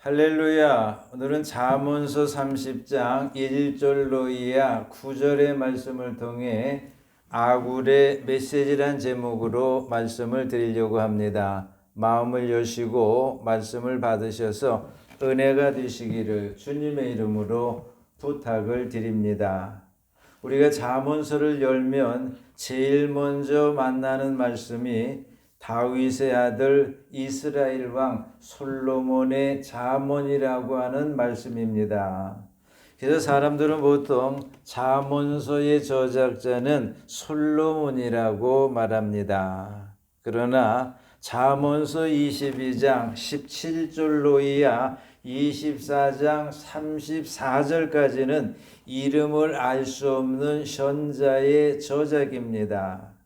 할렐루야. 오늘은 잠언서 30장 1절로 이하 9절의 말씀을 통해 아굴의 메시지란 제목으로 말씀을 드리려고 합니다. 마음을 여시고 말씀을 받으셔서 은혜가 되시기를 주님의 이름으로 부탁을 드립니다. 우리가 잠언서를 열면 제일 먼저 만나는 말씀이 다윗의 아들 이스라엘 왕 솔로몬의 잠언이라고 하는 말씀입니다. 그래서 사람들은 보통 잠언서의 저작자는 솔로몬이라고 말합니다. 그러나 잠언서 22장 17절로 이하 24장 34절까지는 이름을 알 수 없는 현자의 저작입니다.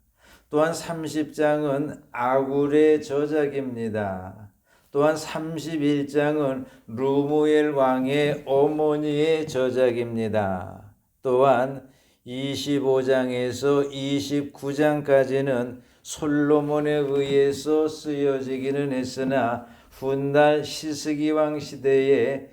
또한 30장은 아굴의 저작입니다. 또한 31장은 르무엘 왕의 어머니의 저작입니다. 또한 25장에서 29장까지는 솔로몬에 의해서 쓰여지기는 했으나 훗날 시스기 왕 시대에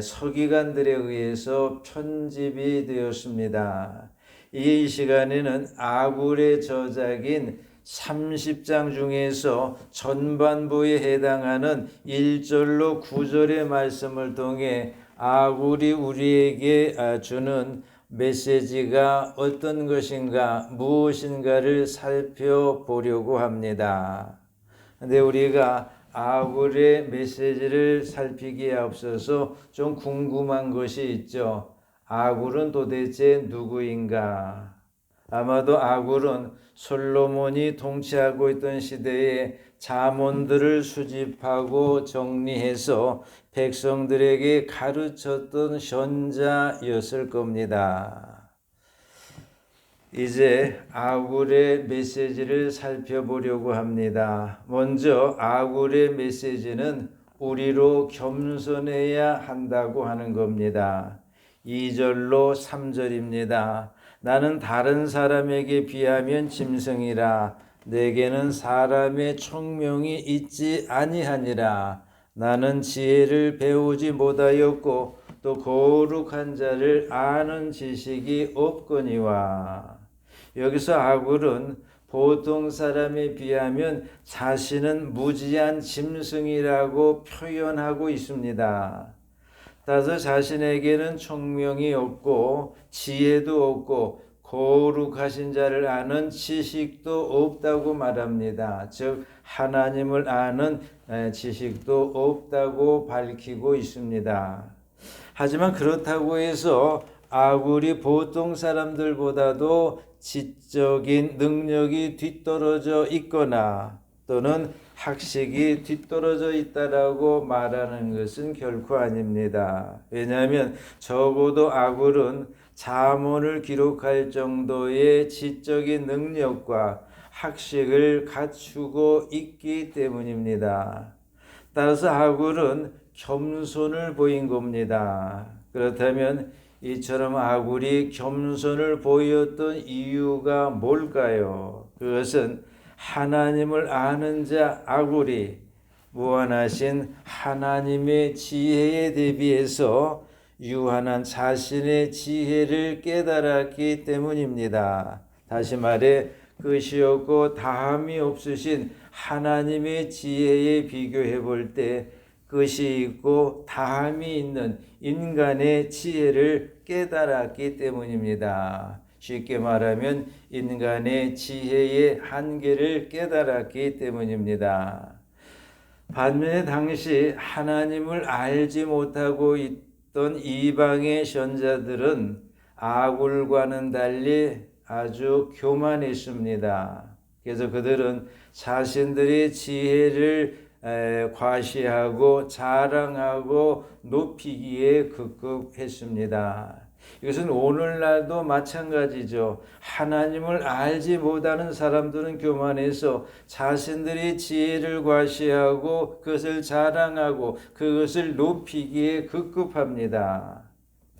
서기관들에 의해서 편집이 되었습니다. 이 시간에는 아굴의 저작인 30장 중에서 전반부에 해당하는 1절로 9절의 말씀을 통해 아굴이 우리에게 주는 메시지가 어떤 것인가, 무엇인가를 살펴보려고 합니다. 그런데 우리가 아굴의 메시지를 살피기에 앞서서 좀 궁금한 것이 있죠. 아굴은 도대체 누구인가? 아마도 아굴은 솔로몬이 통치하고 있던 시대에 잠언들을 수집하고 정리해서 백성들에게 가르쳤던 현자였을 겁니다. 이제 아굴의 메시지를 살펴보려고 합니다. 먼저 아굴의 메시지는 우리로 겸손해야 한다고 하는 겁니다. 2절로 3절입니다. 나는 다른 사람에게 비하면 짐승이라 내게는 사람의 총명이 있지 아니하니라. 나는 지혜를 배우지 못하였고 또 거룩한 자를 아는 지식이 없거니와. 여기서 아굴은 보통 사람에 비하면 자신은 무지한 짐승이라고 표현하고 있습니다. 따라서 자신에게는 총명이 없고 지혜도 없고 거룩하신 자를 아는 지식도 없다고 말합니다. 즉 하나님을 아는 지식도 없다고 밝히고 있습니다. 하지만 그렇다고 해서 아굴이 보통 사람들보다도 지적인 능력이 뒤떨어져 있거나 또는 학식이 뒤떨어져 있다라고 말하는 것은 결코 아닙니다. 왜냐하면 적어도 아굴은 잠언을 기록할 정도의 지적인 능력과 학식을 갖추고 있기 때문입니다. 따라서 아굴은 겸손을 보인 겁니다. 그렇다면 이처럼 아굴이 겸손을 보였던 이유가 뭘까요? 그것은 하나님을 아는 자 아굴이 무한하신 하나님의 지혜에 대비해서 유한한 자신의 지혜를 깨달았기 때문입니다. 다시 말해 끝이 없고 다함이 없으신 하나님의 지혜에 비교해 볼 때 끝이 있고 다함이 있는 인간의 지혜를 깨달았기 때문입니다. 쉽게 말하면 인간의 지혜의 한계를 깨달았기 때문입니다. 반면에 당시 하나님을 알지 못하고 있던 이방의 선자들은 아굴과는 달리 아주 교만했습니다. 그래서 그들은 자신들의 지혜를 과시하고 자랑하고 높이기에 급급했습니다. 이것은 오늘날도 마찬가지죠. 하나님을 알지 못하는 사람들은 교만해서 자신들의 지혜를 과시하고 그것을 자랑하고 그것을 높이기에 급급합니다.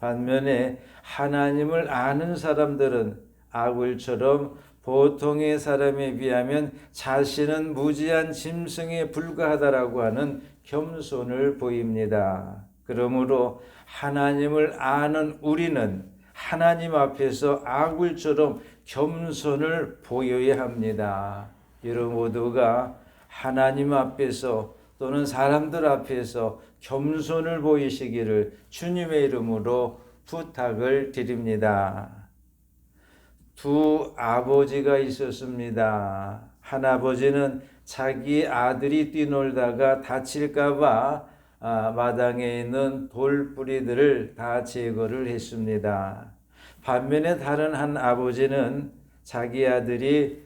반면에 하나님을 아는 사람들은 아굴처럼 보통의 사람에 비하면 자신은 무지한 짐승에 불과하다라고 하는 겸손을 보입니다. 그러므로 하나님을 아는 우리는 하나님 앞에서 아굴처럼 겸손을 보여야 합니다. 여러분 모두가 하나님 앞에서 또는 사람들 앞에서 겸손을 보이시기를 주님의 이름으로 부탁을 드립니다. 두 아버지가 있었습니다. 한 아버지는 자기 아들이 뛰놀다가 다칠까봐 마당에 있는 돌뿌리들을 다 제거를 했습니다. 반면에 다른 한 아버지는 자기 아들이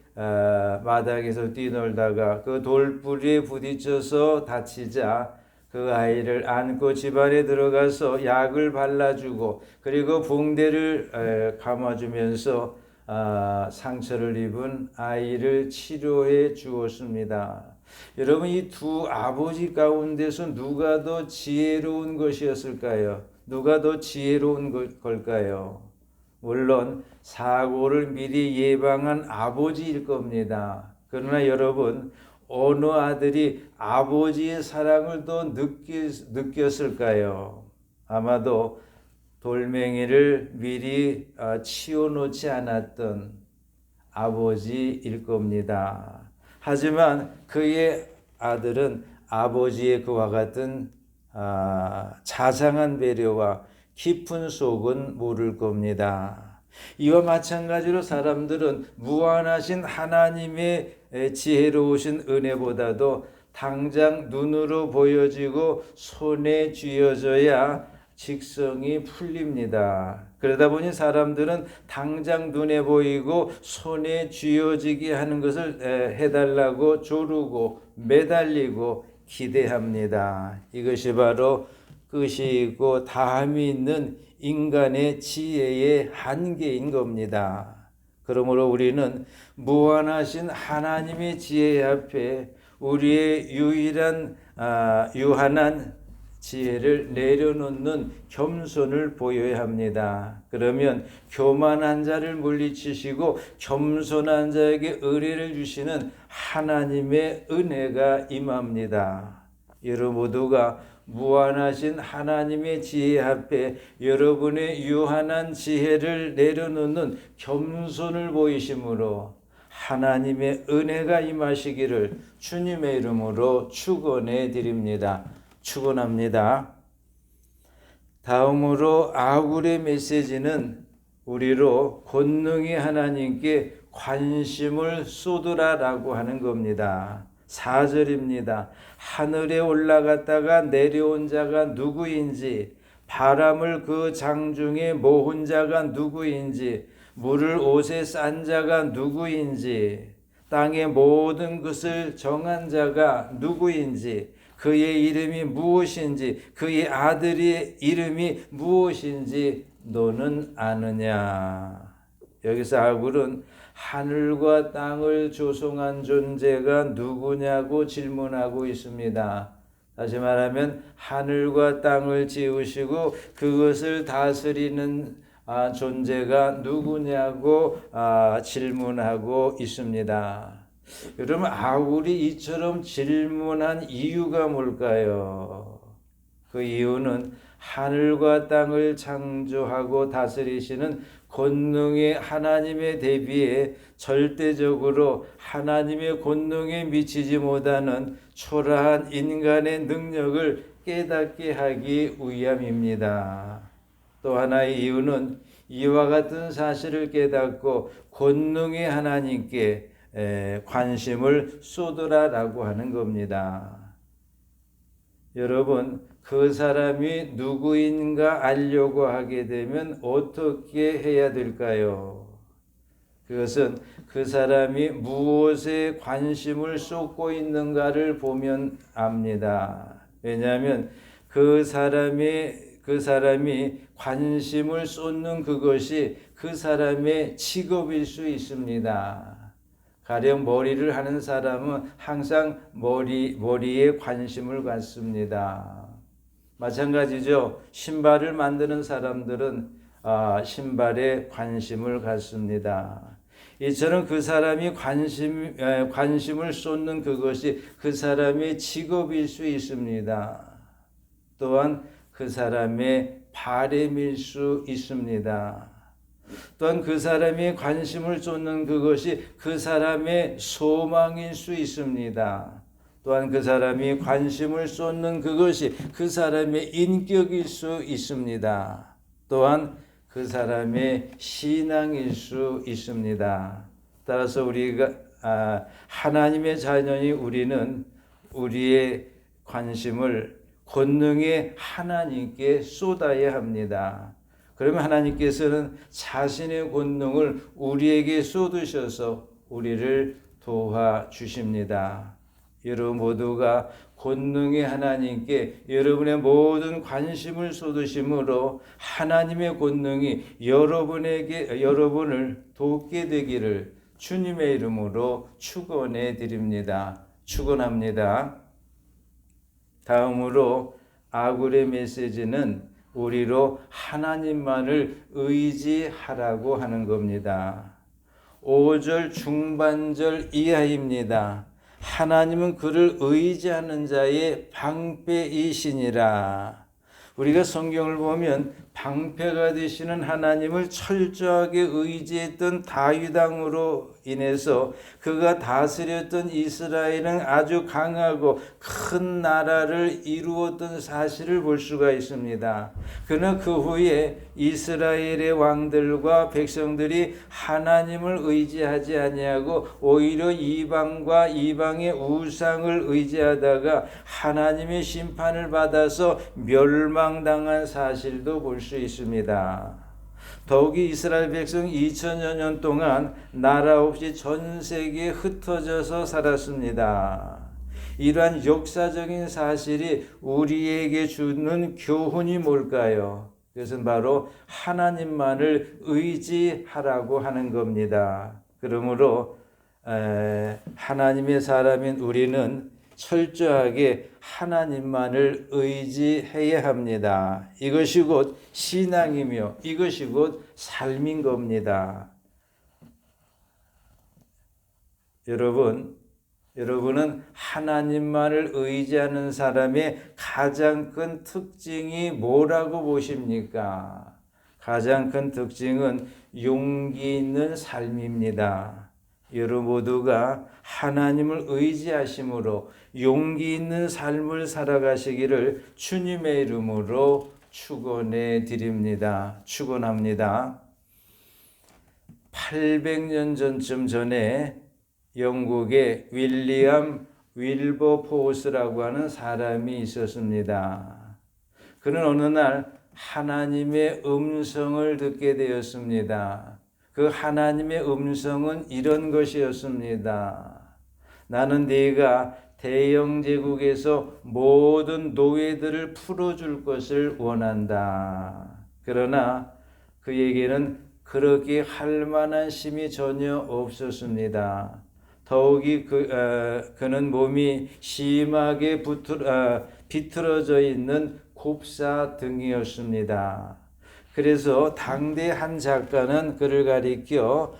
마당에서 뛰놀다가 그 돌뿌리에 부딪혀서 다치자 그 아이를 안고 집안에 들어가서 약을 발라주고 그리고 붕대를 감아주면서 상처를 입은 아이를 치료해 주었습니다. 여러분 이 두 아버지 가운데서 누가 더 지혜로운 것이었을까요? 누가 더 지혜로운 걸까요? 물론 사고를 미리 예방한 아버지일 겁니다. 그러나 여러분 어느 아들이 아버지의 사랑을 더 느꼈을까요? 아마도 돌멩이를 미리 치워놓지 않았던 아버지일 겁니다. 하지만 그의 아들은 아버지의 그와 같은 자상한 배려와 깊은 속은 모를 겁니다. 이와 마찬가지로 사람들은 무한하신 하나님의 지혜로우신 은혜보다도 당장 눈으로 보여지고 손에 쥐어져야 직성이 풀립니다. 그러다 보니 사람들은 당장 눈에 보이고 손에 쥐어지게 하는 것을 해달라고 조르고 매달리고 기대합니다. 이것이 바로 끝이 있고 다함이 있는 인간의 지혜의 한계인 겁니다. 그러므로 우리는 무한하신 하나님의 지혜 앞에 우리의 유한한 지혜를 내려놓는 겸손을 보여야 합니다. 그러면 교만한 자를 물리치시고 겸손한 자에게 의뢰를 주시는 하나님의 은혜가 임합니다. 여러분 모두가 무한하신 하나님의 지혜 앞에 여러분의 유한한 지혜를 내려놓는 겸손을 보이심으로 하나님의 은혜가 임하시기를 주님의 이름으로 축원해 드립니다. 축원합니다. 다음으로 아굴의 메시지는 우리로 권능의 하나님께 관심을 쏟으라라고 하는 겁니다. 4절입니다. 하늘에 올라갔다가 내려온 자가 누구인지, 바람을 그 장중에 모은 자가 누구인지, 물을 옷에 싼 자가 누구인지, 땅의 모든 것을 정한 자가 누구인지, 그의 이름이 무엇인지, 그의 아들의 이름이 무엇인지 너는 아느냐. 여기서 아굴은 하늘과 땅을 조성한 존재가 누구냐고 질문하고 있습니다. 다시 말하면 하늘과 땅을 지으시고 그것을 다스리는 존재가 누구냐고 질문하고 있습니다. 여러분 아굴이 이처럼 질문한 이유가 뭘까요? 그 이유는 하늘과 땅을 창조하고 다스리시는 권능의 하나님에 대비해 절대적으로 하나님의 권능에 미치지 못하는 초라한 인간의 능력을 깨닫게 하기 위함입니다. 또 하나의 이유는 이와 같은 사실을 깨닫고 권능의 하나님께 관심을 쏟으라라고 하는 겁니다. 여러분 그 사람이 누구인가 알려고 하게 되면 어떻게 해야 될까요? 그것은 그 사람이 무엇에 관심을 쏟고 있는가를 보면 압니다. 왜냐하면 그 사람이 관심을 쏟는 그것이 그 사람의 직업일 수 있습니다. 가령 머리를 하는 사람은 항상 머리에 관심을 갖습니다. 마찬가지죠. 신발을 만드는 사람들은 신발에 관심을 갖습니다. 이처럼 그 사람이 관심을 쏟는 그것이 그 사람의 직업일 수 있습니다. 또한 그 사람의 바람일 수 있습니다. 또한 그 사람이 관심을 쏟는 그것이 그 사람의 소망일 수 있습니다. 또한 그 사람이 관심을 쏟는 그것이 그 사람의 인격일 수 있습니다. 또한 그 사람의 신앙일 수 있습니다. 따라서 우리가 하나님의 자녀인 우리는 우리의 관심을 권능의 하나님께 쏟아야 합니다. 그러면 하나님께서는 자신의 권능을 우리에게 쏟으셔서 우리를 도와주십니다. 여러분 모두가 권능의 하나님께 여러분의 모든 관심을 쏟으심으로 하나님의 권능이 여러분을 돕게 되기를 주님의 이름으로 축원해 드립니다. 축원합니다. 다음으로 아굴의 메시지는 우리로 하나님만을 의지하라고 하는 겁니다. 5절 중반절 이하입니다. 하나님은 그를 의지하는 자의 방패이시니라. 우리가 성경을 보면 방패가 되시는 하나님을 철저하게 의지했던 다윗 왕으로 인해서 그가 다스렸던 이스라엘은 아주 강하고 큰 나라를 이루었던 사실을 볼 수가 있습니다. 그러나 그 후에 이스라엘의 왕들과 백성들이 하나님을 의지하지 아니하고 오히려 이방과 이방의 우상을 의지하다가 하나님의 심판을 받아서 멸망당한 사실도 볼 수 있습니다. 더욱이 이스라엘 백성 2000여 년 동안 나라 없이 전 세계에 흩어져서 살았습니다. 이러한 역사적인 사실이 우리에게 주는 교훈이 뭘까요? 그것은 바로 하나님만을 의지하라고 하는 겁니다. 그러므로 하나님의 사람인 우리는 철저하게 하나님만을 의지해야 합니다. 이것이 곧 신앙이며 이것이 곧 삶인 겁니다. 여러분은 하나님만을 의지하는 사람의 가장 큰 특징이 뭐라고 보십니까? 가장 큰 특징은 용기 있는 삶입니다. 여러분 모두가 하나님을 의지하심으로 용기 있는 삶을 살아가시기를 주님의 이름으로 축원해 드립니다. 축원합니다. 800년 전쯤 전에 영국의 윌리엄 윌버포스라고 하는 사람이 있었습니다. 그는 어느 날 하나님의 음성을 듣게 되었습니다. 그 하나님의 음성은 이런 것이었습니다. 나는 네가 대영 제국에서 모든 노예들을 풀어줄 것을 원한다. 그러나 그에게는 그렇게 할 만한 힘이 전혀 없었습니다. 더욱이 그는 몸이 심하게 비틀어져 있는 곱사등이었습니다. 그래서 당대 한 작가는 그를 가리켜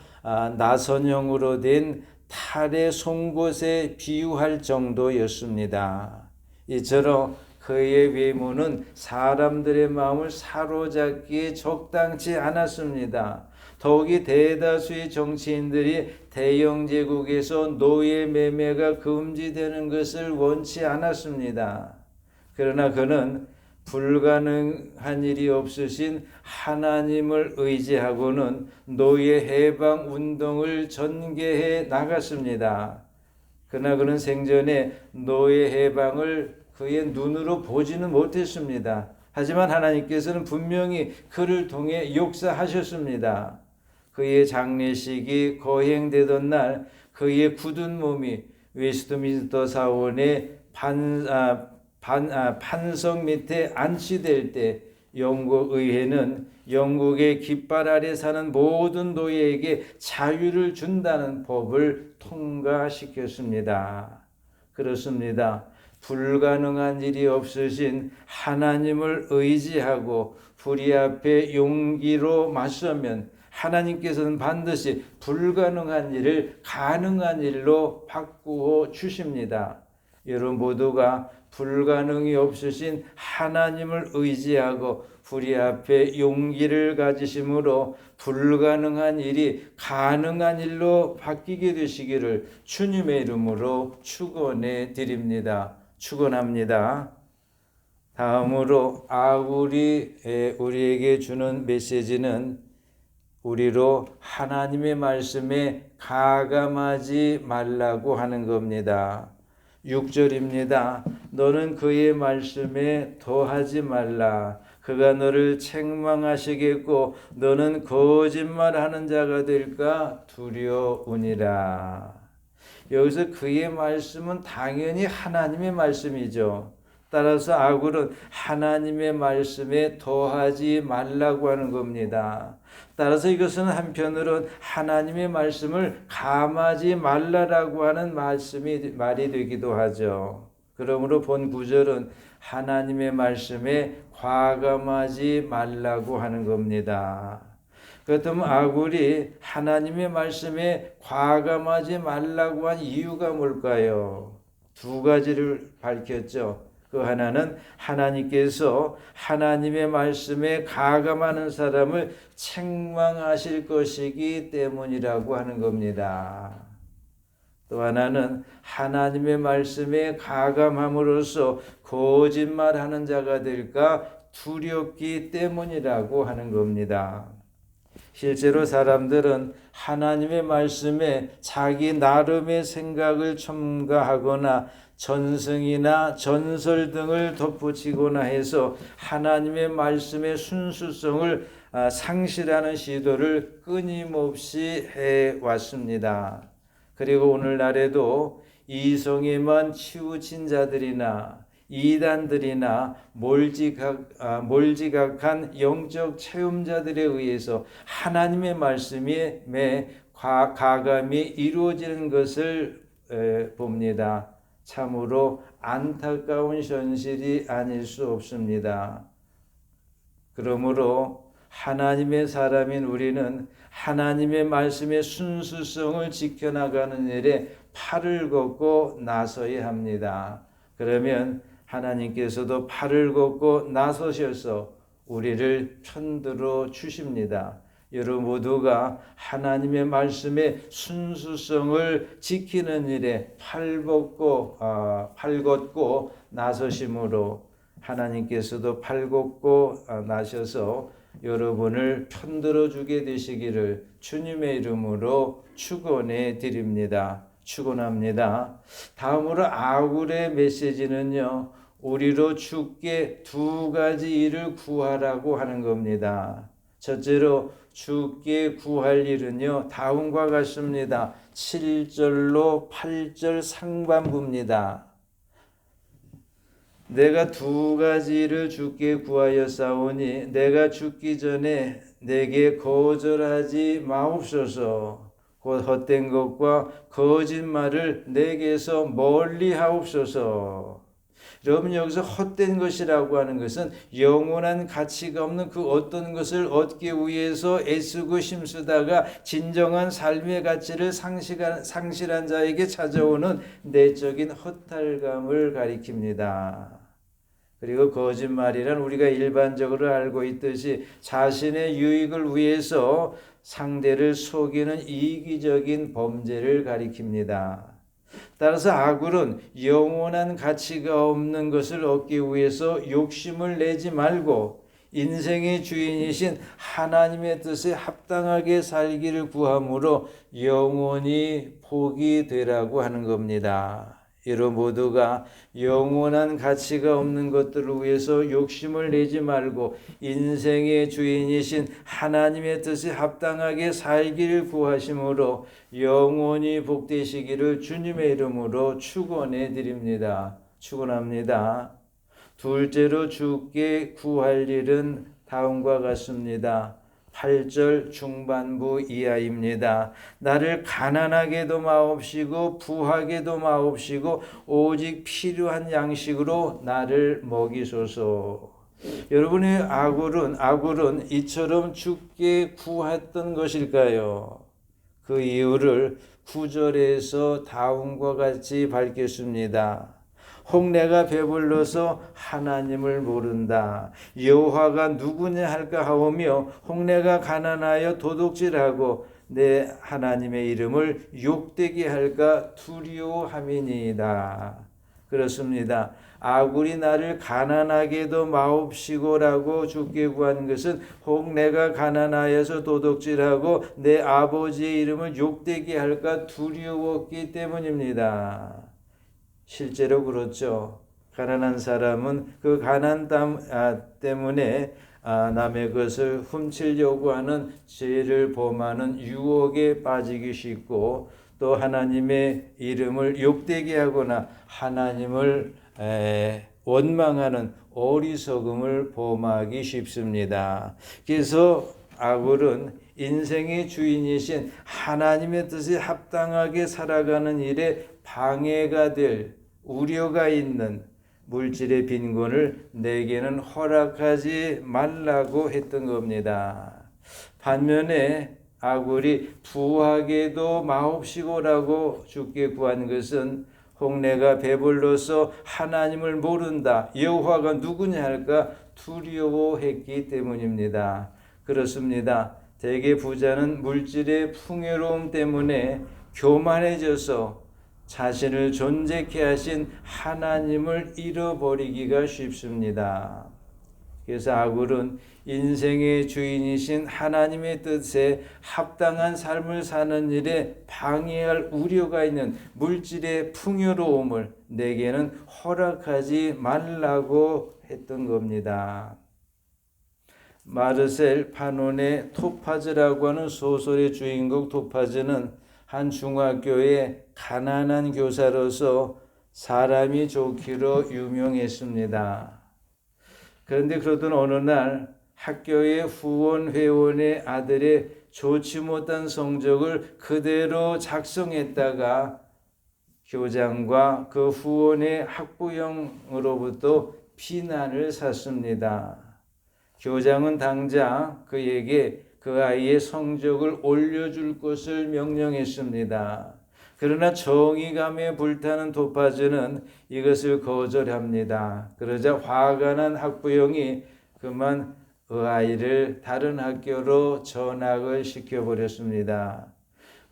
나선형으로 된 탈의 송곳에 비유할 정도였습니다. 이처럼 그의 외모는 사람들의 마음을 사로잡기에 적당치 않았습니다. 더욱이 대다수의 정치인들이 대영 제국에서 노예 매매가 금지되는 것을 원치 않았습니다. 그러나 그는 불가능한 일이 없으신 하나님을 의지하고는 노예 해방 운동을 전개해 나갔습니다. 그러나 그는 생전에 노예 해방을 그의 눈으로 보지는 못했습니다. 하지만 하나님께서는 분명히 그를 통해 역사하셨습니다. 그의 장례식이 거행되던 날 그의 굳은 몸이 웨스트민스터 사원의 판석 밑에 안치될 때 영국 의회는 영국의 깃발 아래 사는 모든 노예에게 자유를 준다는 법을 통과시켰습니다. 그렇습니다. 불가능한 일이 없으신 하나님을 의지하고 불의 앞에 용기로 맞서면 하나님께서는 반드시 불가능한 일을 가능한 일로 바꾸어 주십니다. 여러분 모두가 불가능이 없으신 하나님을 의지하고 불의 앞에 용기를 가지심으로 불가능한 일이 가능한 일로 바뀌게 되시기를 주님의 이름으로 축원해 드립니다. 축원합니다. 다음으로 아굴이 우리에게 주는 메시지는 우리로 하나님의 말씀에 가감하지 말라고 하는 겁니다. 6절입니다. 너는 그의 말씀에 더하지 말라. 그가 너를 책망하시겠고 너는 거짓말하는 자가 될까 두려우니라. 여기서 그의 말씀은 당연히 하나님의 말씀이죠. 따라서 아굴은 하나님의 말씀에 더하지 말라고 하는 겁니다. 따라서 이것은 한편으로는 하나님의 말씀을 감하지 말라라고 하는 말이 되기도 하죠. 그러므로 본 구절은 하나님의 말씀에 과감하지 말라고 하는 겁니다. 그렇다면 아굴이 하나님의 말씀에 과감하지 말라고 한 이유가 뭘까요? 두 가지를 밝혔죠. 그 하나는 하나님께서 하나님의 말씀에 가감하는 사람을 책망하실 것이기 때문이라고 하는 겁니다. 또 하나는 하나님의 말씀에 가감함으로써 거짓말하는 자가 될까 두렵기 때문이라고 하는 겁니다. 실제로 사람들은 하나님의 말씀에 자기 나름의 생각을 첨가하거나 전승이나 전설 등을 덧붙이거나 해서 하나님의 말씀의 순수성을 상실하는 시도를 끊임없이 해왔습니다. 그리고 오늘날에도 이성에만 치우친 자들이나 이단들이나 몰지각한 영적 체험자들에 의해서 하나님의 말씀이 가감히 이루어지는 것을 봅니다. 참으로 안타까운 현실이 아닐 수 없습니다. 그러므로 하나님의 사람인 우리는 하나님의 말씀의 순수성을 지켜나가는 일에 팔을 걷고 나서야 합니다. 그러면 하나님께서도 팔을 걷고 나서셔서 우리를 편들어 주십니다. 여러분 모두가 하나님의 말씀의 순수성을 지키는 일에 팔 걷고 나서심으로 하나님께서도 팔 걷고 나셔서 여러분을 편들어 주게 되시기를 주님의 이름으로 축원해 드립니다. 축원합니다. 다음으로 아굴의 메시지는요, 우리로 주께 두 가지 일을 구하라고 하는 겁니다. 첫째로 주께 구할 일은요, 다음과 같습니다. 7절로 8절 상반부입니다. 내가 두 가지를 주께 구하였사오니 내가 죽기 전에 내게 거절하지 마옵소서. 곧 헛된 것과 거짓말을 내게서 멀리 하옵소서. 여러분 여기서 헛된 것이라고 하는 것은 영원한 가치가 없는 그 어떤 것을 얻기 위해서 애쓰고 힘쓰다가 진정한 삶의 가치를 상실한 자에게 찾아오는 내적인 허탈감을 가리킵니다. 그리고 거짓말이란 우리가 일반적으로 알고 있듯이 자신의 유익을 위해서 상대를 속이는 이기적인 범죄를 가리킵니다. 따라서 아굴은 영원한 가치가 없는 것을 얻기 위해서 욕심을 내지 말고 인생의 주인이신 하나님의 뜻에 합당하게 살기를 구함으로 영원히 복이 되라고 하는 겁니다. 여러분 모두가 영원한 가치가 없는 것들을 위해서 욕심을 내지 말고 인생의 주인이신 하나님의 뜻에 합당하게 살기를 구하심으로 영원히 복되시기를 주님의 이름으로 축원해 드립니다. 축원합니다. 둘째로 주께 구할 일은 다음과 같습니다. 8절 중반부 이하입니다. 나를 가난하게도 마옵시고 부하게도 마옵시고 오직 필요한 양식으로 나를 먹이소서. 여러분의 아굴은 이처럼 죽게 구했던 것일까요? 그 이유를 9절에서 다음과 같이 밝혔습니다. 홍내가 배불러서 하나님을 모른다. 여호와가 누구냐 할까 하오며 홍내가 가난하여 도둑질하고 내 하나님의 이름을 욕되게 할까 두려워함이니이다. 그렇습니다. 아굴이 나를 가난하게도 마옵시고라고 죽게 구한 것은 홍내가 가난하여서 도둑질하고 내 아버지의 이름을 욕되게 할까 두려웠기 때문입니다. 실제로 그렇죠. 가난한 사람은 그 가난 때문에 남의 것을 훔치려고 하는 죄를 범하는 유혹에 빠지기 쉽고 또 하나님의 이름을 욕되게 하거나 하나님을 원망하는 어리석음을 범하기 쉽습니다. 그래서 아굴은 인생의 주인이신 하나님의 뜻에 합당하게 살아가는 일에 방해가 될 우려가 있는 물질의 빈곤을 내게는 허락하지 말라고 했던 겁니다. 반면에 아굴이 부하게도 마옵시고라고 죽게 구한 것은 홍내가 배불러서 하나님을 모른다. 여호와가 누구냐 할까 두려워했기 때문입니다. 그렇습니다. 대개 부자는 물질의 풍요로움 때문에 교만해져서 자신을 존재케 하신 하나님을 잃어버리기가 쉽습니다. 그래서 아굴은 인생의 주인이신 하나님의 뜻에 합당한 삶을 사는 일에 방해할 우려가 있는 물질의 풍요로움을 내게는 허락하지 말라고 했던 겁니다. 마르셀 파논의 토파즈라고 하는 소설의 주인공 토파즈는 한 중학교의 가난한 교사로서 사람이 좋기로 유명했습니다. 그런데 그러던 어느 날 학교의 후원 아들의 좋지 못한 성적을 그대로 작성했다가 교장과 그 후원의 학부형으로부터 비난을 샀습니다. 교장은 당장 그에게 그 아이의 성적을 올려줄 것을 명령했습니다. 그러나 정의감에 불타는 토파즈는 이것을 거절합니다. 그러자 화가 난 학부형이 그만 그 아이를 다른 학교로 전학을 시켜버렸습니다.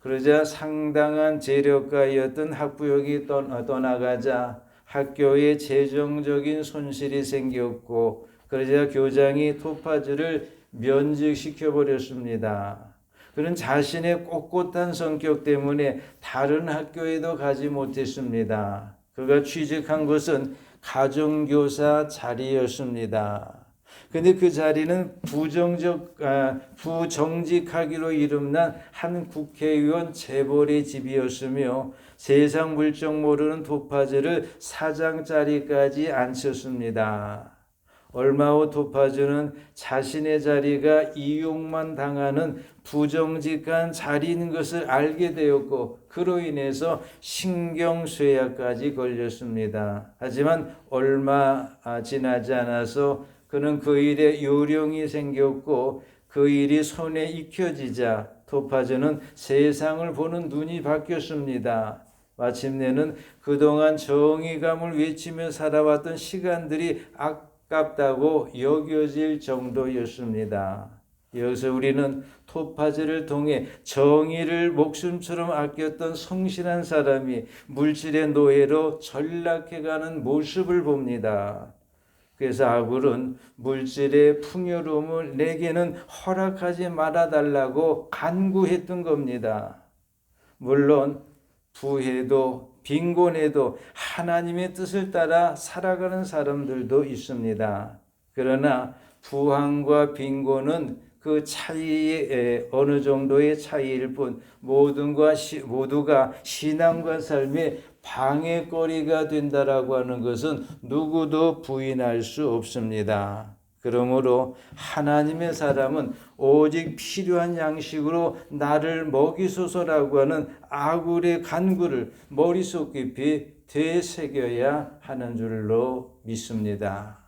그러자 상당한 재력가였던 학부형이 떠나가자 학교에 재정적인 손실이 생겼고 그러자 교장이 토파즈를 면직시켜버렸습니다. 그는 자신의 꼿꼿한 성격 때문에 다른 학교에도 가지 못했습니다. 그가 취직한 곳은 가정교사 자리였습니다. 그런데 그 자리는 부정직하기로 이름난 한 국회의원 재벌의 집이었으며 세상 물정 모르는 토파즈를 사장 자리까지 앉혔습니다. 얼마 후 토파즈는 자신의 자리가 이용만 당하는 부정직한 자리인 것을 알게 되었고 그로 인해서 신경쇠약까지 걸렸습니다. 하지만 얼마 지나지 않아서 그는 그 일에 요령이 생겼고 그 일이 손에 익혀지자 토파즈는 세상을 보는 눈이 바뀌었습니다. 마침내는 그동안 정의감을 외치며 살아왔던 시간들이 아깝다고 여겨질 정도였습니다. 여기서 우리는 토파즈를 통해 정의를 목숨처럼 아꼈던 성실한 사람이 물질의 노예로 전락해가는 모습을 봅니다. 그래서 아굴은 물질의 풍요로움을 내게는 허락하지 말아달라고 간구했던 겁니다. 물론 부해도 빈곤해도 하나님의 뜻을 따라 살아가는 사람들도 있습니다. 그러나 부함과 빈곤은 그 차이의 어느 정도의 차이일 뿐 모두가 신앙과 삶의 방해거리가 된다라고 하는 것은 누구도 부인할 수 없습니다. 그러므로 하나님의 사람은 오직 필요한 양식으로 나를 먹이소서라고 하는 아굴의 간구를 머릿속 깊이 되새겨야 하는 줄로 믿습니다.